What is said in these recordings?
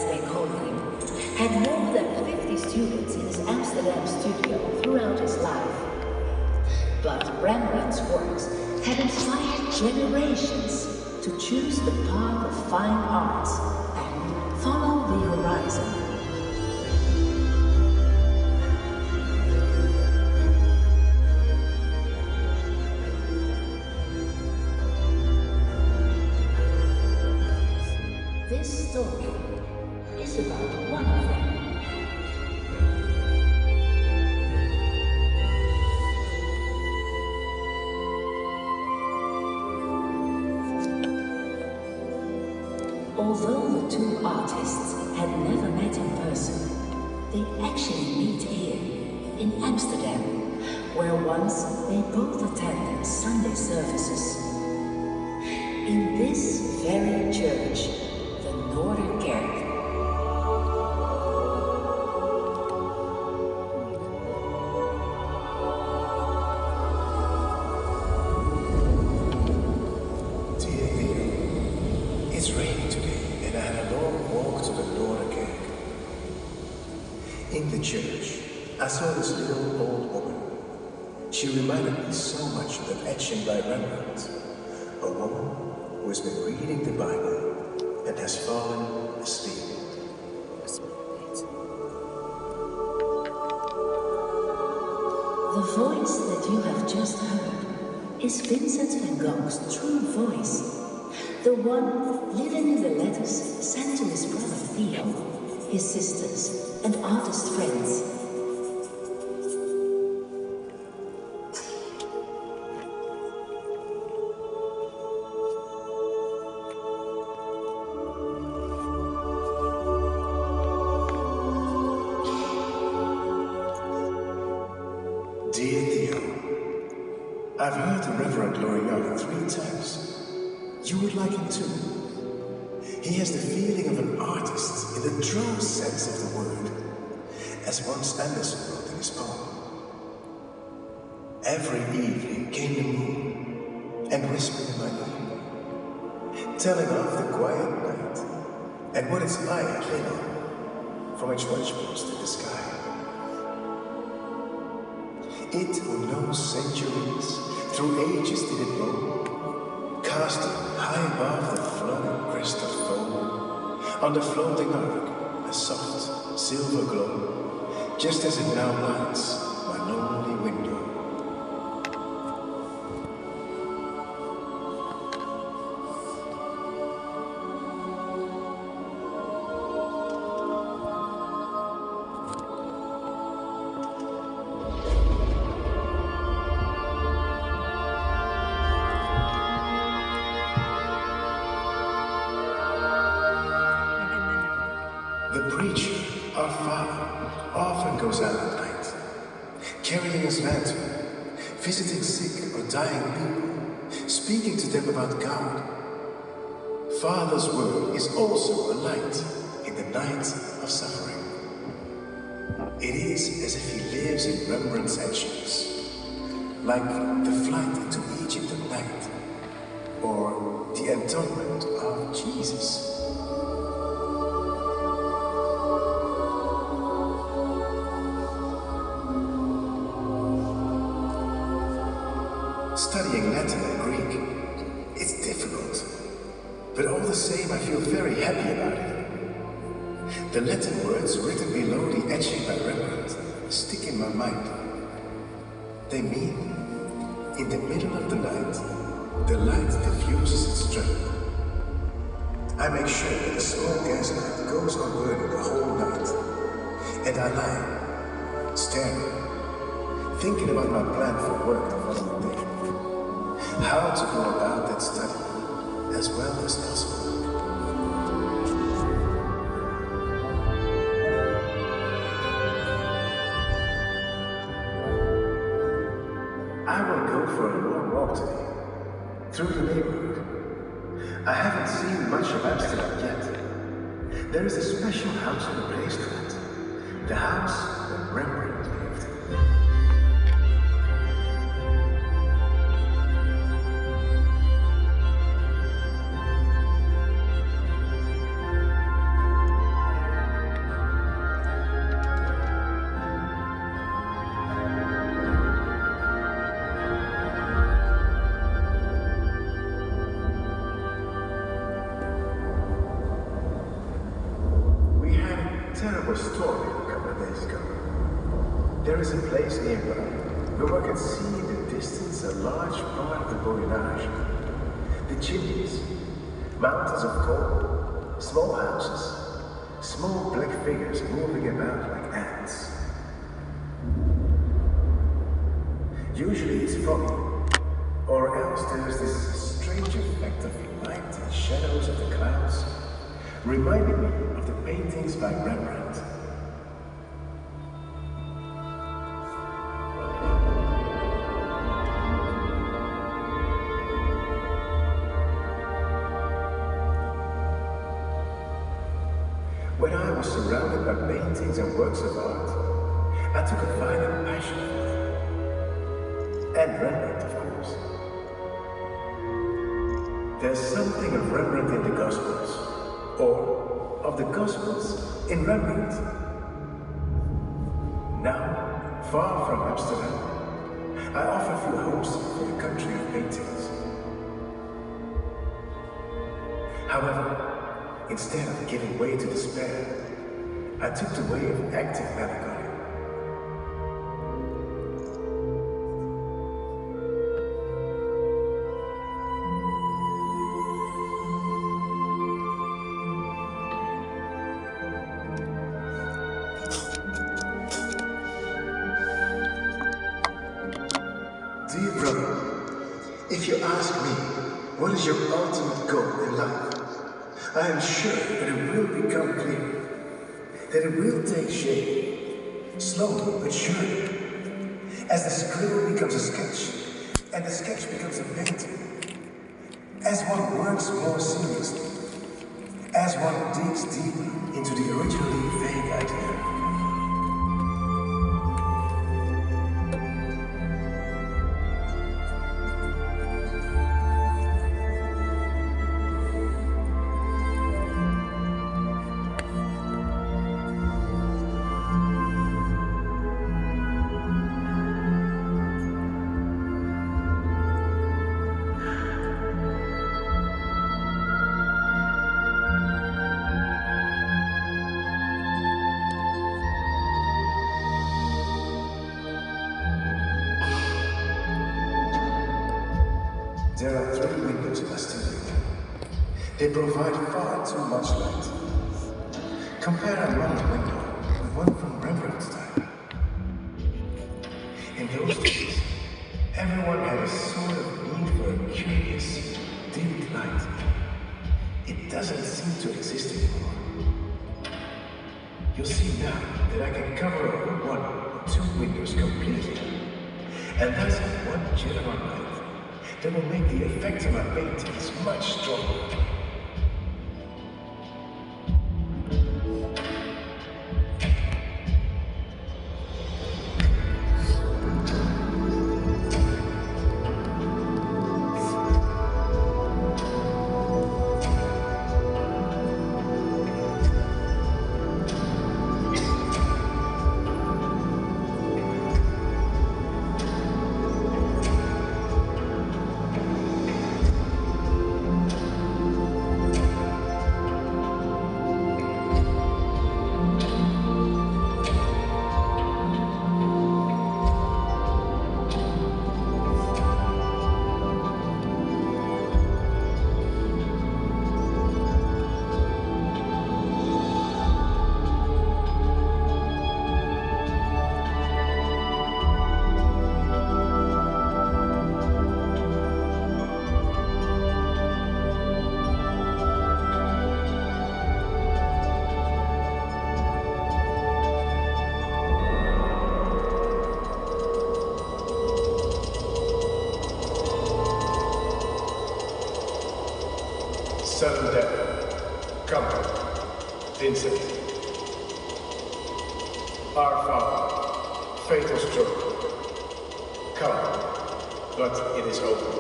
as they call him, had more than 50 students in his Amsterdam studio throughout his life. But Rembrandt's works had inspired generations to choose the path of fine arts and follow the horizon. This story is about one of them. Although the two artists had never met in person, they actually meet here, in Amsterdam, where once they both attended Sunday services. In this very church, the Noorderkerk. It's raining today, and I had a long walk to the Noorderkerk. In the church, I saw this little old woman. She reminded me so much of that etching by Rembrandt. A woman who has been reading the Bible and has fallen asleep. The voice that you have just heard is Vincent van Gogh's true voice. The one living in the letters sent to his brother Theo, his sisters, and artist friends. Dear Theo, I've heard the Reverend Loriot 3 times. You would like him too. He has the feeling of an artist in the true sense of the word, as once Andersen wrote in his poem. Every evening came the moon and whispered in my ear, telling of the quiet night and what its light lay on from its watchpost in the sky. It who knows centuries, through ages did it roll, casting high above the flooded crest of foam, on the floating arc, a soft silver glow, just as it now lights my lonely window. The preacher, our Father, often goes out at night, carrying his lantern, visiting sick or dying people, speaking to them about God. Father's word is also a light in the night of suffering. It is as if he lives in Rembrandt's etchings, like the flight into Egypt at night, or the atonement of Jesus. Studying Latin and Greek, it's difficult, but all the same I feel very happy about it. The Latin words written below the etching by Rembrandt stick in my mind. They mean, in the middle of the night, the light diffuses its strength. I make sure that the small gas light goes on burning the whole night, and I lie, staring, thinking about my plan for work the following day. How to go about that study as well as possible. I will go for a long walk today, through the neighborhood. I haven't seen much of Amsterdam yet. There is a special house on the Breestraat, the house where Rembrandt lived. place nearby where I can see in the distance a large part of the Borinage. The chimneys, mountains of coal, small houses, small black figures moving about like ants. Usually it's foggy, or else there's this strange effect of light and shadows of the clouds, reminding me of the paintings by Rembrandt. When I was surrounded by paintings and works of art, I took a violent passion for them. And Rembrandt, of course. There's something of Rembrandt in the Gospels, or of the Gospels in Rembrandt. Now, far from Amsterdam, I often feel homesick for the country of paintings. However, instead of giving way to despair, I took the way of active melancholy. Dear brother, if you ask me, what is your ultimate goal in life? I am sure that it will become clear, that it will take shape, slowly but surely, as the scribble becomes a sketch, and the sketch becomes a painting, as one works more seriously, as one digs deeper into the originally vague idea. There are 3 windows in my studio. They provide far too much light. Compare a modern window with one from Rembrandt's time. In those days, everyone had a sort of need for a curious, dimmed light. It doesn't seem to exist anymore. You'll see now that I can cover over 1 or 2 windows completely, and thus have one general light that will make the effect of my paintings much stronger. Sudden death. Comfort. Vincent. Our Father. Fatal stroke. Come, but it is over.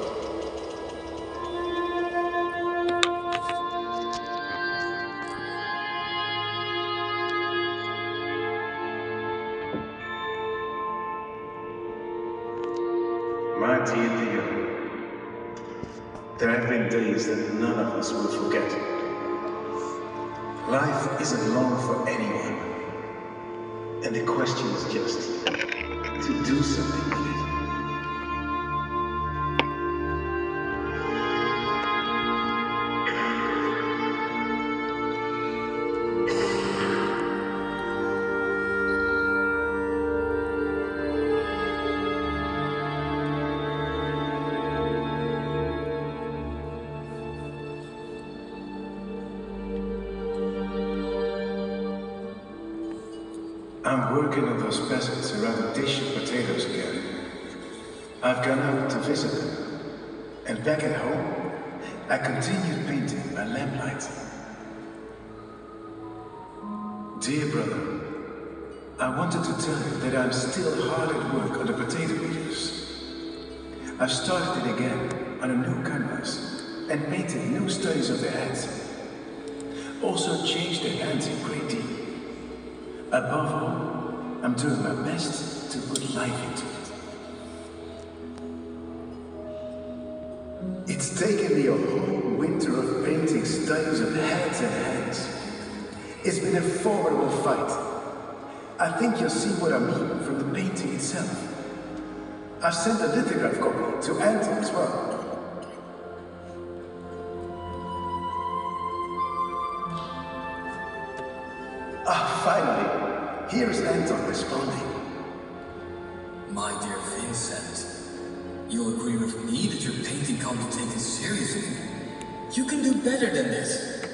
My dear Theo, there have been days that none of us will forget. Life isn't long for anyone, and the question is just, to do something with it. I'm working on those peasants around a dish of potatoes again. I've gone out to visit them. And back at home, I continued painting by lamplight. Dear brother, I wanted to tell you that I'm still hard at work on the potato videos. I've started it again on a new canvas and painted new studies of their heads. Also changed their hands a great deal. Above all, I'm doing my best to put life into it. It's taken me a whole winter of painting studies of heads and hands. It's been a formidable fight. I think you'll see what I mean from the painting itself. I've sent a lithograph copy to Anton as well. Finally, here is Anton responding. My dear Vincent, you'll agree with me that your painting can't be taken seriously. You can do better than this.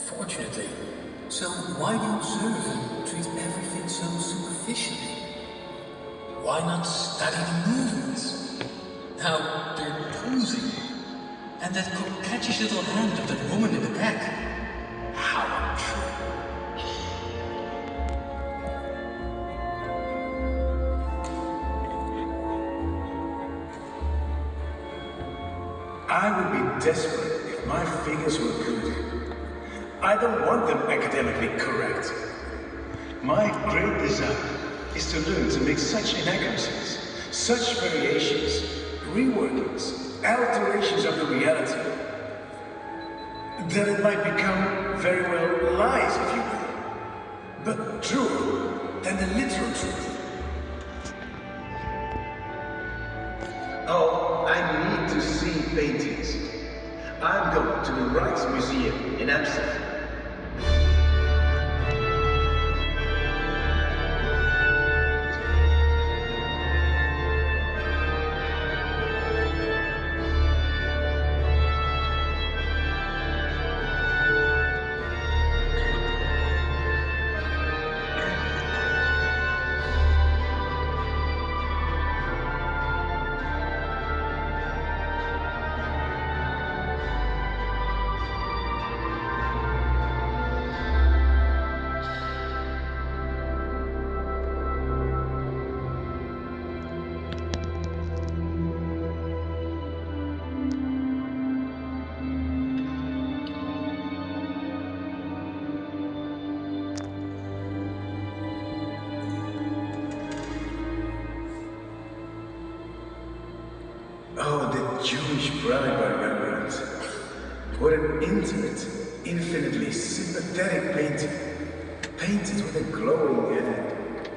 Fortunately. So why do you observe and treat everything so superficially? Why not study the movements? How they're posing. And that coquettish little hand of that woman in the back. How untrue. I would be desperate if my figures were good. I don't want them academically correct. My great desire is to learn to make such inaccuracies, such variations, reworkings, alterations of the reality, that it might become very well lies, if you will, but truer than the literal truth. Oh, I need to see paintings. I'm going to the Rijksmuseum in Amsterdam. Oh, the Jewish bride by Rembrandt. What an intimate, infinitely sympathetic painting. Painted with a glowing hand.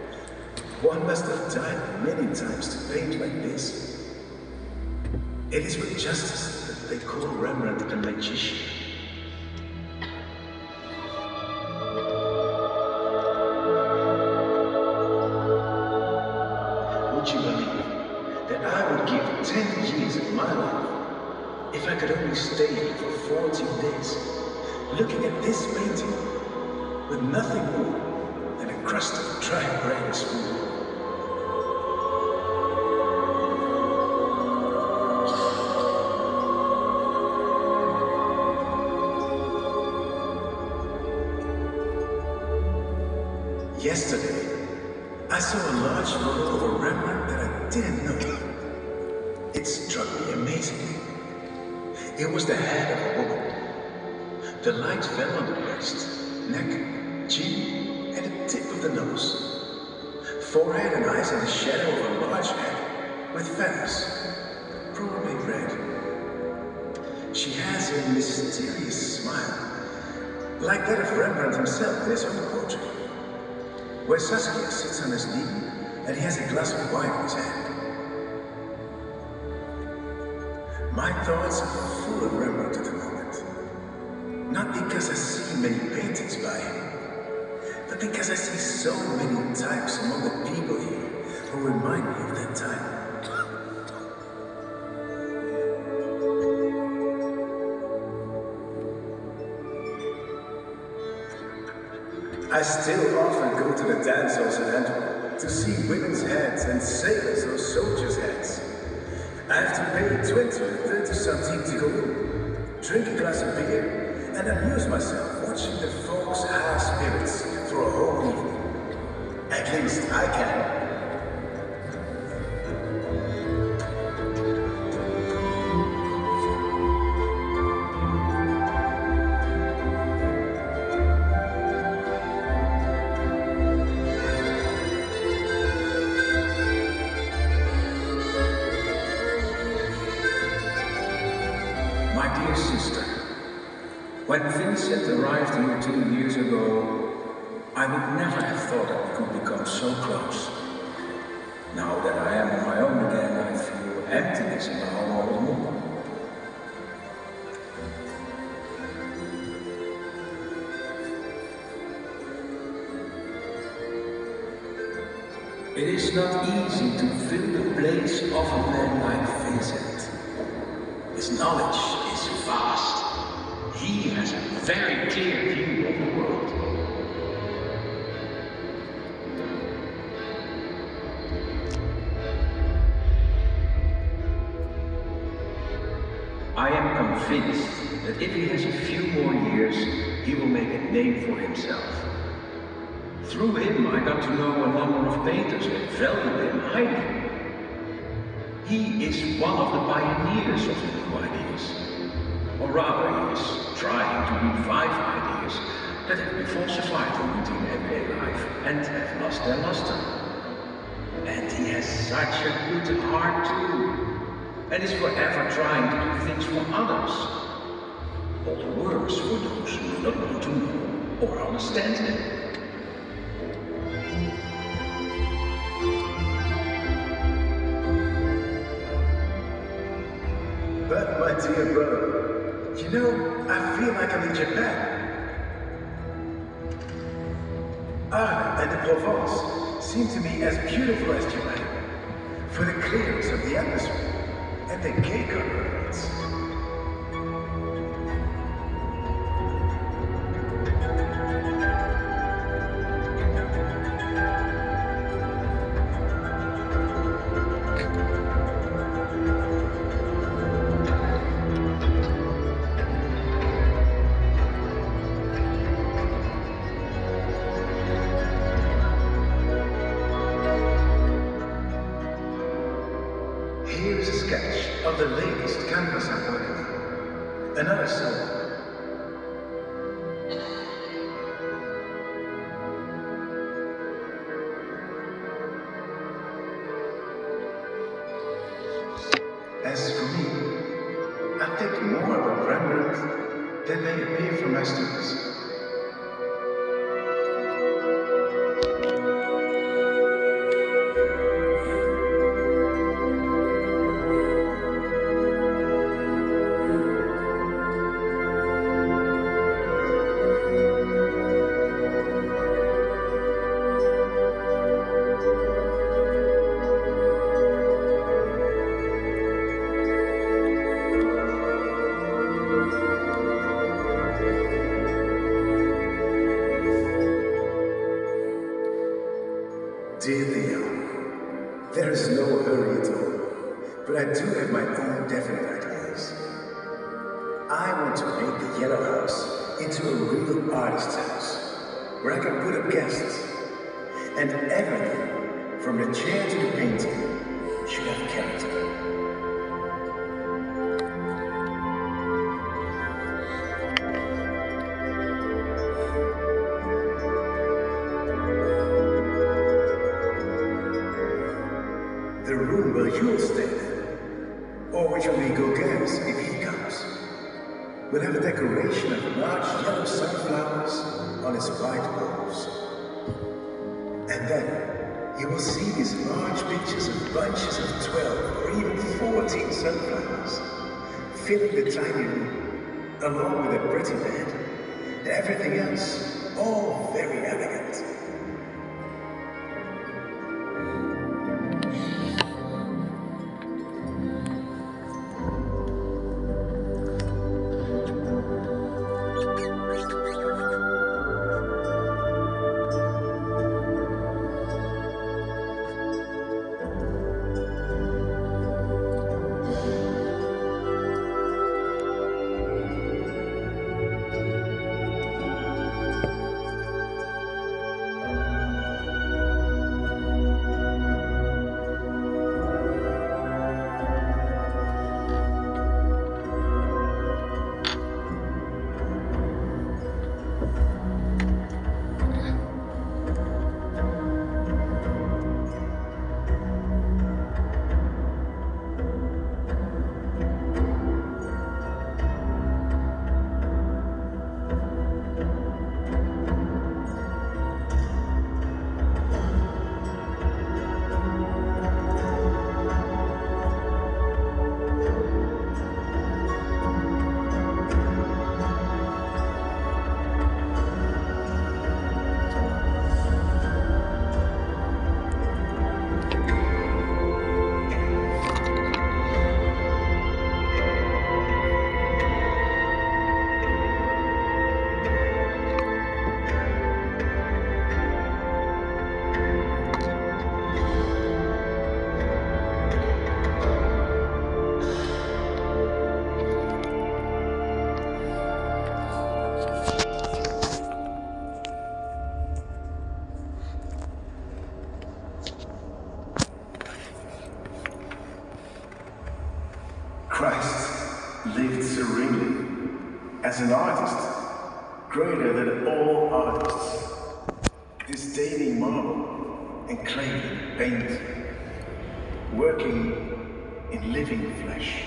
One must have died many times to paint like this. It is with justice that they call Rembrandt a magician. Would you believe that I would give 10 years of my life if I could only stay here for 14 days, looking at this painting with nothing more than a crust of dry bread and spoon? Yesterday, I saw a large photo of a Rembrandt that I didn't know. It struck me amazingly. It was the head of a woman. The light fell on the breast, neck, chin, and the tip of the nose. Forehead and eyes in the shadow of a large head with feathers, probably red. She has a mysterious smile, like that of Rembrandt himself in his own portrait, where Saskia sits on his knee and he has a glass of wine in his hand. My thoughts are full of Rembrandt at the moment. Not because I see many paintings by him, but because I see so many types among the people here who remind me of that time. I still often go to the dance halls in Antwerp to see women's heads and sailors or soldiers' heads. I have to pay 20 or 30 centimes to go in, drink a glass of beer, and amuse myself watching the folks' high spirits for a whole evening. At least I can. My dear sister, when Vincent arrived here 2 years ago, I would never have thought that we could become so close. Now that I am on my own again, I feel emptiness in my heart all the more. It is not easy to fill the place of a man like Vincent. His knowledge is vast. He has a very clear view of the world. I am convinced that if he has a few more years, he will make a name for himself. Through him, I got to know a number of painters that value him highly. He is one of the pioneers of the new ideas. Or rather, he is trying to revive ideas that have been falsified in routine everyday life and have lost their luster. And he has such a good heart too, and is forever trying to do things for others. All the worse for those who do not want to know or understand him. But, my dear brother, you know, I feel like I'm in Japan. Arles and the Provence seem to me as beautiful as Japan, for the clearness of the atmosphere and the gay color of it. Here is a sketch of the latest canvas I'm working on. Another solo. As for me, I think more about Rembrandt than may appear from my students. Dear Theo, there is no hurry at all, but I do have my own definite ideas. I want to make the Yellow House into a real artist's house, where I can put up guests, and everything, from the chair to the painting, should have character. The room where you'll stay then, or which we go gas if he comes, will have a decoration of large yellow sunflowers on its white walls. And then you will see these large pictures of bunches of 12 or even 14 sunflowers, filling the tiny room, along with a pretty bed, and everything else, all very elegant. Christ lived serenely as an artist, greater than all artists, disdaining marble and clay and paint, working in living flesh.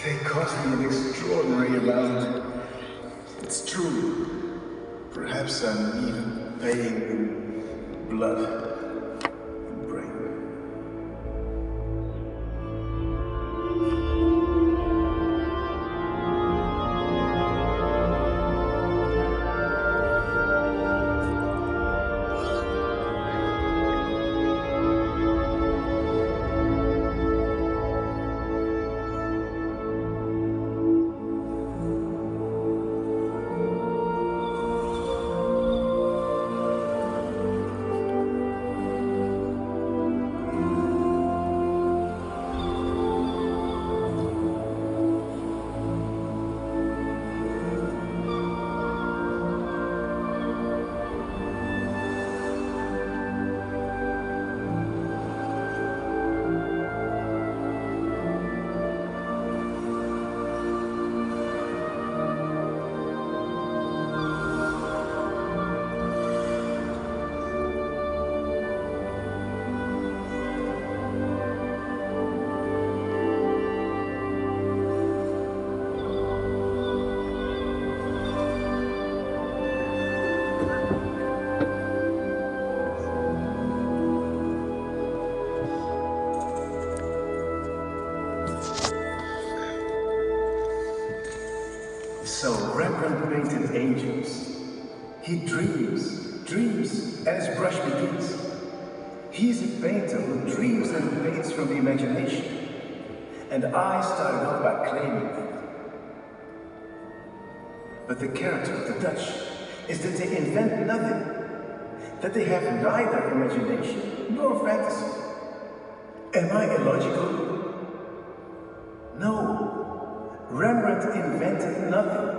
They cost me an extraordinary amount. It's true. Perhaps I'm even paying in blood and brain. So Rembrandt painted angels. He dreams, and his brush begins. He is a painter who dreams and paints from the imagination. And I started off by claiming that. But the character of the Dutch is that they invent nothing. That they have neither imagination nor fantasy. Am I illogical? Rembrandt invented nothing.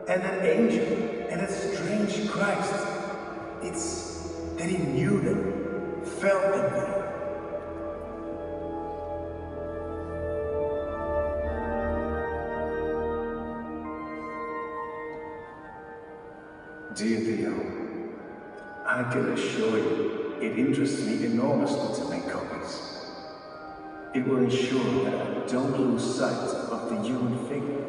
And that angel and that strange Christ, it's that he knew them, felt them. Dear Theo, I can assure you, it interests me enormously to make copies. It will ensure that I don't lose sight of the human figure.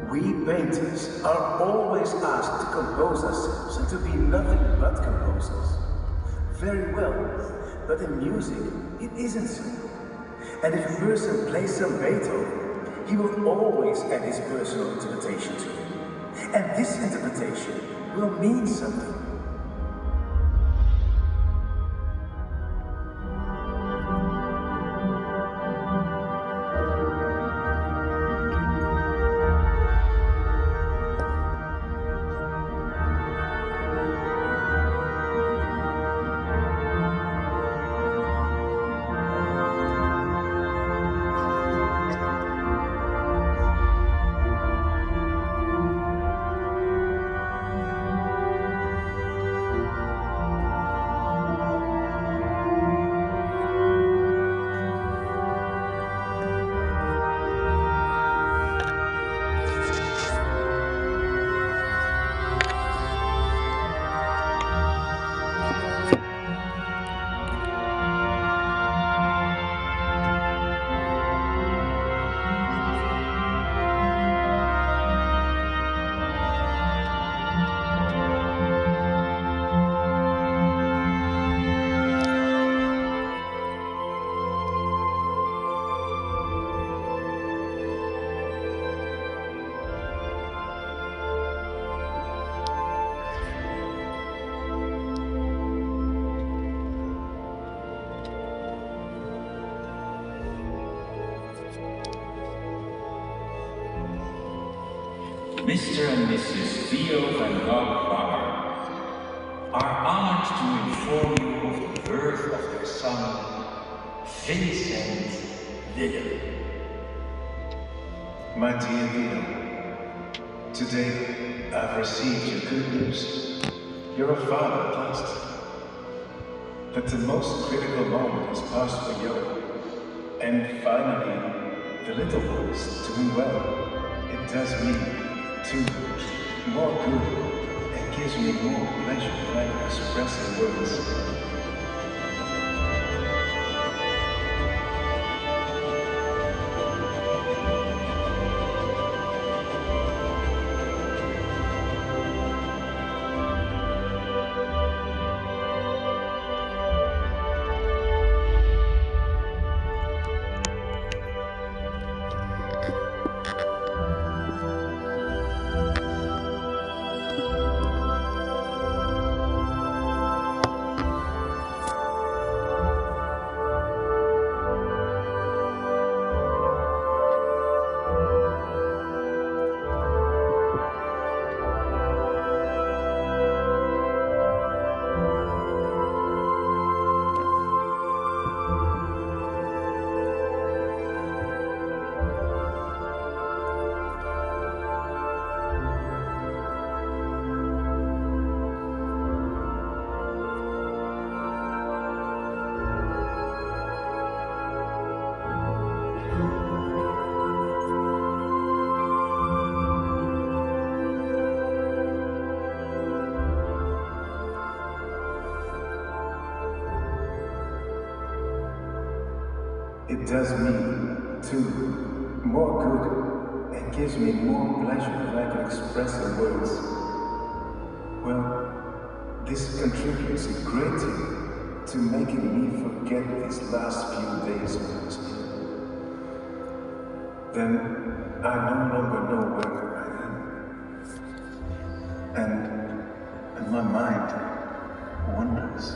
We painters are always asked to compose ourselves and to be nothing but composers. Very well, but in music, it isn't so. And if a person plays some Beethoven, he will always add his personal interpretation to it. And this interpretation will mean something. Mr. and Mrs. Theo van Gogh Bakker are honored to inform you of the birth of their son, Vincent Willem. My dear Theo, today I've received your good news. You're a father at last. But the most critical moment has passed for you. And finally, the little one is doing well. It does me, too, more good and gives me more pleasure than I can express in words. It does me, too, more good and gives me more pleasure than I can express in words. Well, this contributes a great deal to making me forget these last few days when I was ill. Then I no longer know where I am. And my mind wanders.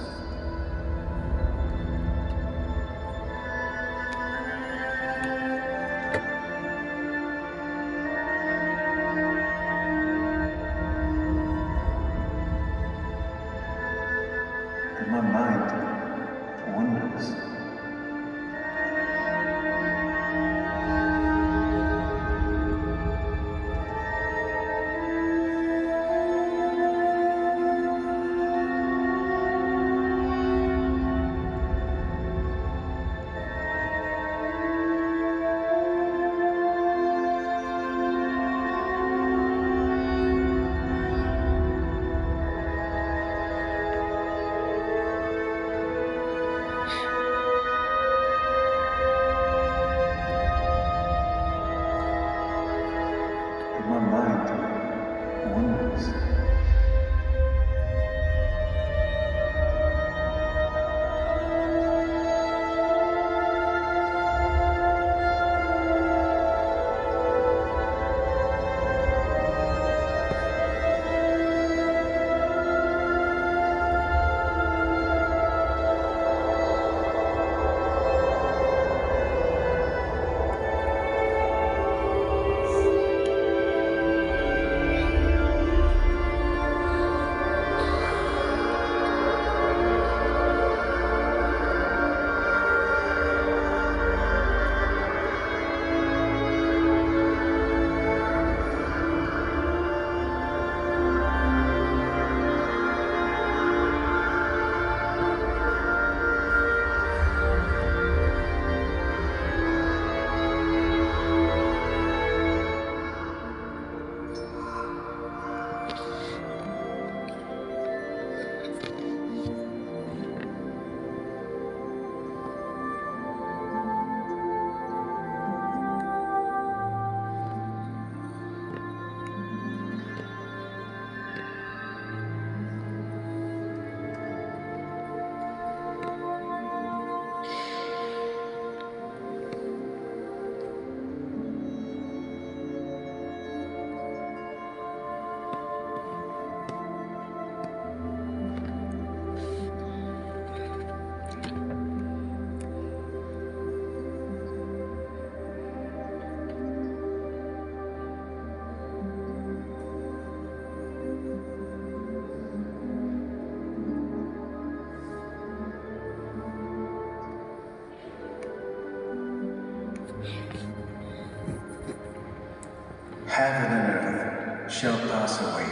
Heaven and earth shall pass away,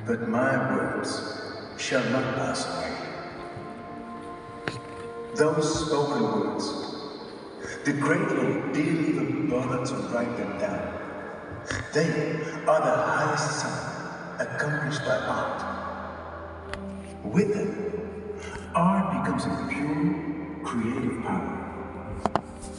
but my words shall not pass away. Those spoken words, the great Lord didn't even bother to write them down. They are the highest sum accomplished by art. With them, art becomes a pure, creative power.